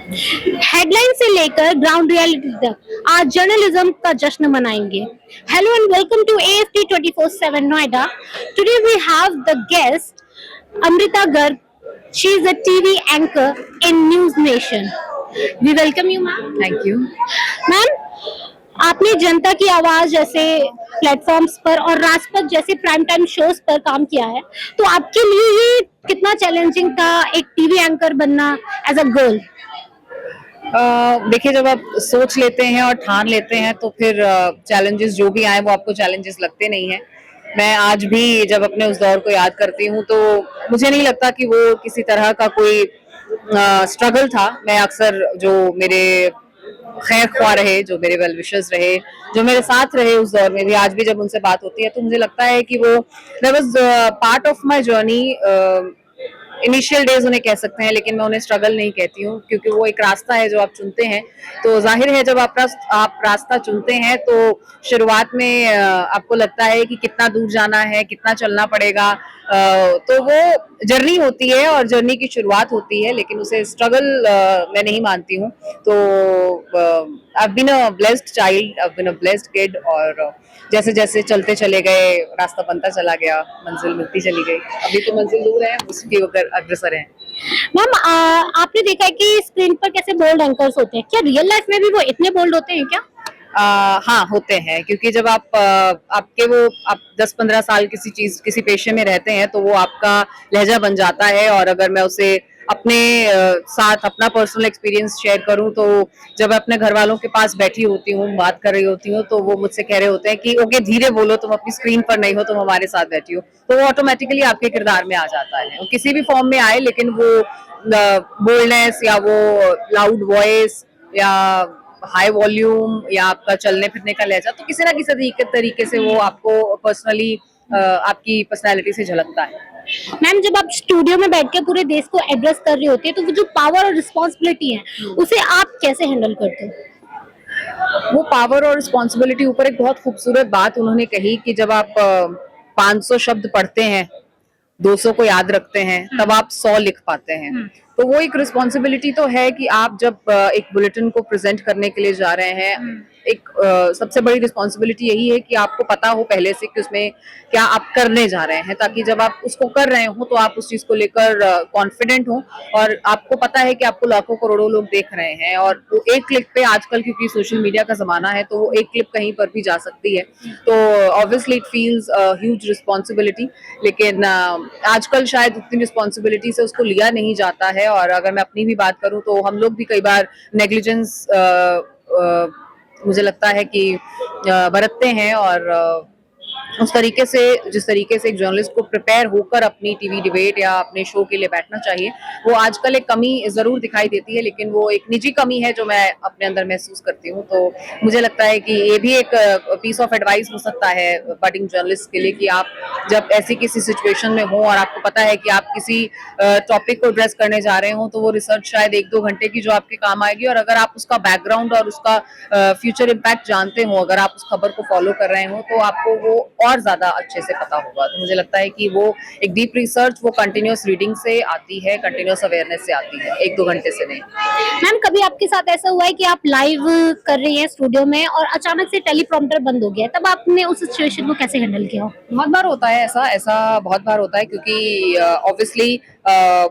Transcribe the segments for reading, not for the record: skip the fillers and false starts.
Headline से लेकर ground reality तक आज जर्नलिज्म का जश्न मनाएंगे. Hello and welcome to AFT 24/7 Noida. Today we have the guest Amrita Garg. She is a TV anchor in News Nation. We welcome you, ma'am. Thank you. Ma'am, आपने जनता की आवाज जैसे प्लेटफॉर्म्स पर और राजपथ जैसे प्राइम टाइम शोज पर काम किया है, तो आपके लिए ये कितना चैलेंजिंग था एक टीवी एंकर बनना एज अ गर्ल? देखिए, जब आप सोच लेते हैं और ठान लेते हैं तो फिर चैलेंजेस जो भी आए वो आपको चैलेंजेस लगते नहीं है। मैं आज भी जब अपने उस दौर को याद करती हूँ तो मुझे नहीं लगता कि वो किसी तरह का कोई स्ट्रगल था। मैं अक्सर जो मेरे खैर ख्वाह रहे, जो मेरे वेल विशर्स रहे, जो मेरे साथ रहे उस दौर में भी, आज भी जब उनसे बात होती है तो मुझे लगता है कि वो that was part of my journey. Initial days उन्हें कह सकते हैं, लेकिन मैं उन्हें स्ट्रगल नहीं कहती हूँ क्योंकि वो एक रास्ता है जो आप चुनते हैं। तो जाहिर है जब आप रास्ता चुनते हैं तो शुरुआत में आपको लगता है कि कितना दूर जाना है, कितना चलना पड़ेगा। तो वो जर्नी होती है और जर्नी की शुरुआत होती है, लेकिन उसे स्ट्रगल मैं नहीं मानती हूँ। तो I been a blessed child, I been a blessed kid, और जैसे जैसे चलते चले गए रास्ता बनता चला गया, मंजिल मिलती चली गई। अभी तो मंजिल दूर है, उसकी अग्रसर है। मैम, आपने देखा है कि स्क्रीन पर कैसे बोल्ड एंकर्स होते हैं, क्या रियल लाइफ में भी वो इतने बोल्ड होते हैं क्या? हाँ, होते हैं, क्योंकि जब आप 10-15 साल किसी पेशे में रहते हैं तो वो आपका लहजा बन जाता है। और अगर मैं उसे अपने साथ अपना पर्सनल एक्सपीरियंस शेयर करूं तो जब मैं अपने घर वालों के पास बैठी होती हूँ, बात कर रही होती हूँ, तो वो मुझसे कह रहे होते हैं कि ओके धीरे बोलो, तुम अपनी स्क्रीन पर नहीं हो, तुम हमारे साथ बैठी हो। तो वो ऑटोमेटिकली आपके किरदार में आ जाता है, वो किसी भी फॉर्म में आए, लेकिन वो बोल्डनेस या वो लाउड वॉइस या हाई वॉल्यूम या आपका चलने फिरने का लहजा, तो किसी ना किसी तरीके से वो आपको पर्सनली आपकी पर्सनालिटी से झलकता है। मैम, जब आप स्टूडियो में बैठ के पूरे देश को एड्रेस कर रही होती है, तो वो जो पावर और रिस्पॉन्सिबिलिटी है उसे आप कैसे हैंडल करते हो? वो पावर और रिस्पॉन्सिबिलिटी ऊपर एक बहुत खूबसूरत बात उन्होंने कही कि जब आप 500 शब्द पढ़ते हैं, 200 को याद रखते हैं, तब आप 100 लिख पाते हैं। तो वो एक रिस्पॉन्सिबिलिटी तो है कि आप जब एक बुलेटिन को प्रेजेंट करने के लिए जा रहे हैं, एक सबसे बड़ी रिस्पॉन्सिबिलिटी यही है कि आपको पता हो पहले से कि उसमें क्या आप करने जा रहे हैं, ताकि जब आप उसको कर रहे हो तो आप उस चीज को लेकर कॉन्फिडेंट हो और आपको पता है कि आपको लाखों करोड़ों लोग देख रहे हैं। और वो एक क्लिक पे, आजकल क्योंकि सोशल मीडिया का जमाना है, तो वो एक क्लिक कहीं पर भी जा सकती है। तो obviously it feels huge responsibility, लेकिन आजकल शायद उतनी रिस्पॉन्सिबिलिटी से उसको लिया नहीं जाता है। और अगर मैं अपनी भी बात करूं तो हम लोग भी कई बार नेग्लिजेंस मुझे लगता है कि बरतते हैं। और उस तरीके से, जिस तरीके से एक जर्नलिस्ट को प्रिपेयर होकर अपनी टीवी डिबेट या अपने शो के लिए बैठना चाहिए, वो आजकल एक कमी जरूर दिखाई देती है, लेकिन वो एक निजी कमी है जो मैं अपने अंदर महसूस करती हूँ। तो मुझे लगता है कि ये भी एक पीस ऑफ एडवाइस हो सकता है बडिंग जर्नलिस्ट के लिए कि आप जब ऐसी किसी सिचुएशन में हो और आपको पता है कि आप किसी टॉपिक को एड्रेस करने जा रहे हो, तो वो रिसर्च शायद 1-2 घंटे की जो आपके काम आएगी, और अगर आप उसका बैकग्राउंड और उसका फ्यूचर इम्पैक्ट जानते हो, अगर आप उस खबर को फॉलो कर रहे हो, तो आपको वो और ज्यादा अच्छे से पता होगा। तो मुझे लगता है कि वो एक डीप रिसर्च वो कंटिन्यूअस रीडिंग से आती है, कंटिन्यूअस अवेयरनेस से आती है, 1-2 घंटे से नहीं। मैम, कभी आपके साथ ऐसा हुआ है कि आप लाइव कर रही हैं स्टूडियो में और अचानक से टेलीप्रॉम्प्टर बंद हो गया, तब आपने उस सिचुएशन को कैसे हैंडल किया? बहुत बार होता है ऐसा बहुत बार होता है, क्योंकि ऑब्वियसली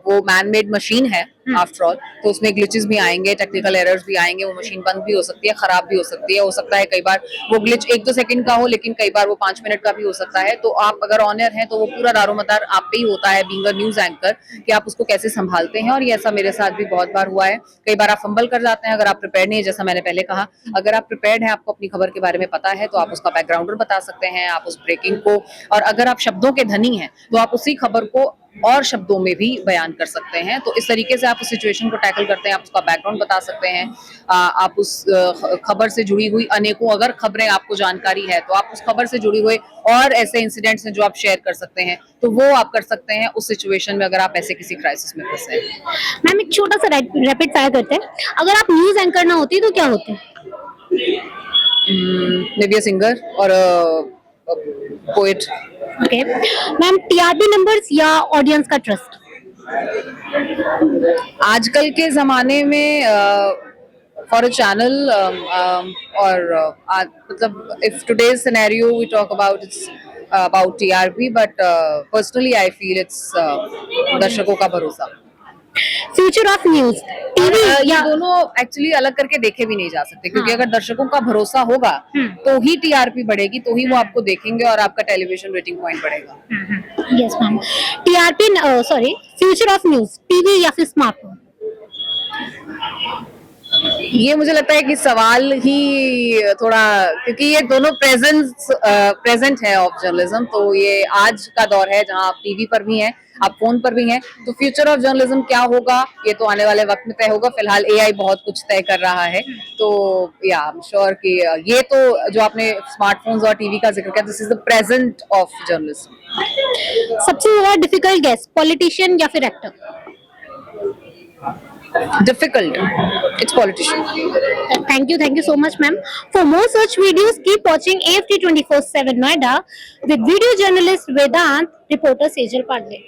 वो मैन मेड मशीन है आफ्टर ऑल, तो उसमें ग्लिचेस भी आएंगे, टेक्निकल एरर्स भी आएंगे, वो मशीन बंद भी हो सकती है, खराब भी हो सकती है। हो सकता है कई बार वो ग्लिच 1-2 सेकंड का हो, लेकिन कई बार वो 5 मिनट का भी हो सकता है। तो आप अगर ऑनर हैं तो वो पूरा दारोमदार आप पे ही होता है, बीइंग अ न्यूज एंकर, कि आप उसको कैसे संभालते हैं। और ये ऐसा मेरे साथ भी बहुत बार हुआ है। कई बार आप फंबल कर जाते हैं अगर आप प्रिपेयर नहीं है, जैसा मैंने पहले कहा। अगर आप प्रिपेयर्ड हैं, आपको अपनी खबर के बारे में पता है, तो आप उसका बैकग्राउंडर बता सकते हैं, आप उस ब्रेकिंग को, और अगर आप शब्दों के धनी हैं तो आप उसी खबर को और शब्दों में भी बयान कर सकते हैं। तो इस तरीके से आप उस सिचुएशन को टैकल करते हैं, आप उसका बैकग्राउंड बता सकते हैं। आप उस खबर से जुड़ी हुई अनेकों अगर खबरें आपको जानकारी है, तो आप उस खबर से जुड़ी हुए और ऐसे इंसिडेंट्स हैं जो आप शेयर कर सकते हैं, तो वो आप कर सकते हैं उस सिचुएशन में, अगर आप ऐसे किसी क्राइसिस में फंसे हैं। मैम, एक छोटा सा रैपिड फायर करते हैं, अगर आप न्यूज एंकर ना होती तो क्या होते? मे बी अ सिंगर और poet. Okay ma'am, TRP numbers या ऑडियंस का ट्रस्ट? आजकल के जमाने में फॉर अ चैनल और मतलब if today's scenario we talk about it's about TRP, but personally I feel it's दर्शकों का भरोसा। फ्यूचर ऑफ न्यूज टीवी ये या दोनों एक्चुअली अलग करके देखे भी नहीं जा सकते, क्योंकि हाँ। अगर दर्शकों का भरोसा होगा तो ही टीआरपी बढ़ेगी, तो ही वो आपको देखेंगे और आपका टेलीविजन रेटिंग पॉइंट बढ़ेगा। Yes ma'am. TRP sorry, future of news TV या फिर स्मार्टफोन? ये मुझे लगता है कि सवाल ही थोड़ा, क्योंकि ये दोनों प्रेजेंट है ऑफ जर्नलिज्म, तो ये आज का दौर है जहां आप टीवी पर भी हैं, आप फोन पर भी हैं, तो फ्यूचर ऑफ जर्नलिज्म क्या होगा ये तो आने वाले वक्त में तय होगा। फिलहाल एआई बहुत कुछ तय कर रहा है, तो या आई एम श्योर कि ये तो जो आपने स्मार्टफोन्स और टीवी का जिक्र किया, this is the present of journalism. सबसे ज्यादा डिफिकल्ट गेस्ट पॉलिटिशियन या फिर actor? Difficult. It's politician. Thank you so much, ma'am. For more such videos, keep watching AFT 24/7 Noida with video journalist Vedant, reporter Sejal Pandey.